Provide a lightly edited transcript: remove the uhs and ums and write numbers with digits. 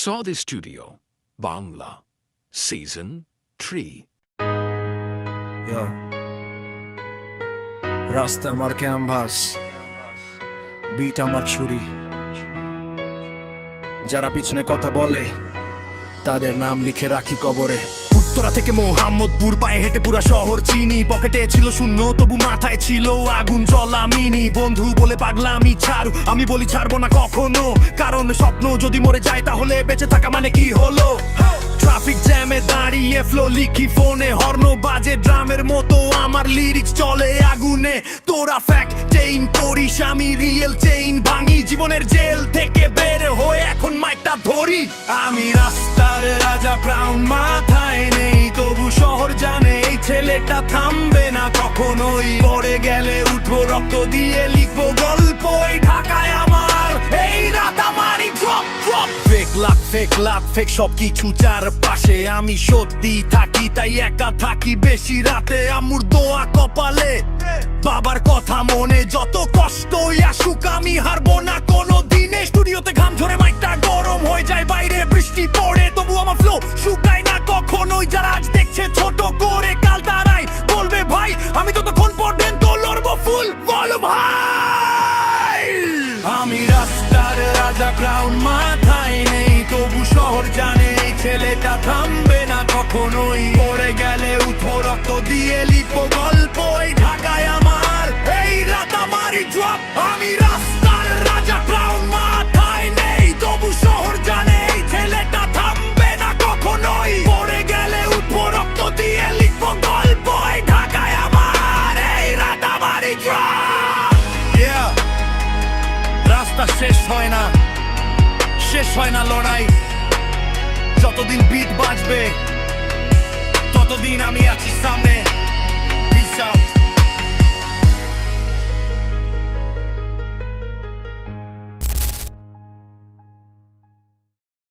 Saudi Studio, Bangla, Season 3. Yo. রাস্তা আমার canvas, bit আমার ছুরি। যারা পিছনে কথা বলে তাদের নাম লিখে রাখি কবরে। উত্তরা থেকে মোহাম্মদপুর পায়ে হেঁটে পুরা শহর চিনি। পকেটে ছিল শূন্য তবু মাথায় ছিল আগুন জ্বলা মিনি। বন্ধু বলে পাগলামি ছাড়ু, আমি বলি ছাড়বো না কখনো, কারণ স্বপ্ন যদি মরে যায় তাহলে বেঁচে থাকা মানে কি হলো। ট্রাফিক জ্যামে দাঁড়িয়ে ফ্লো লিখি ফোনে, হর্ন বাজে ড্রামের মতো আমার লিরিক্স চলে আগুনে। তোরা ফ্যাক্ট চেইন করিস, আমি রিয়েল চেইন ভাঙি। জীবনের জেল থেকে বের হয়ে এখন মাইকটা ধরি। আমি রাস্তার রাজা, ক্রাউন মাথায় নেই, তবু শহর জানে এই ছেলেটা থামবে না কখনোই। পড়ে গেলে উঠবো রক্ত দিয়ে লিখবো গল্প। এই ঢাকায় আমার এই রাত আমারই drop drop. Fake lakh fake সব কিছু চারপাশে, আমি সত্যি থাকি তাই একা থাকি বেশি রাতে। আম্মুর দোয়া কপালে, বাবার কথা মনে, যত কষ্টই আসুক আমি হারবো না কোনো দিনে। স্টুডিওতে ঘাম ঝরে মাইকটা গরম হয়ে যায়, বাইরে বৃষ্টি পড়ে তবু আমার ফ্লো শুকায় না কখনোই। যারা আজ দেখছে ছোট করে কাল তারাই বলবে ভাই, আমি ততক্ষণ পর্যন্ত লড়বো ফুল বল ভাই। আমি রাস্তার রাজা, ক্রাউন মাথায় নেই, তবু শহর জানে এই ছেলেটা থামবে না কখনোই। পড়ে গেলে উঠবো রক্ত দিয়ে লিখবো গল্প। এই ঢাকায় আমার এই রাত আমারই ড্রপ। আমি রাস্তার রাজা, ক্রাউন মাথায় নেই, তবু শহর জানে এই ছেলেটা থামবে না কখনোই। পড়ে গেলে উঠবো রক্ত দিয়ে লিখবো গল্প। এই ঢাকায় আমার এই রাত আমারই ড্রপ। রাস্তা শেষ হয় না, শেষ হয় না লড়াই। যতদিন বিট বাজবে ততদিন আমি আছি।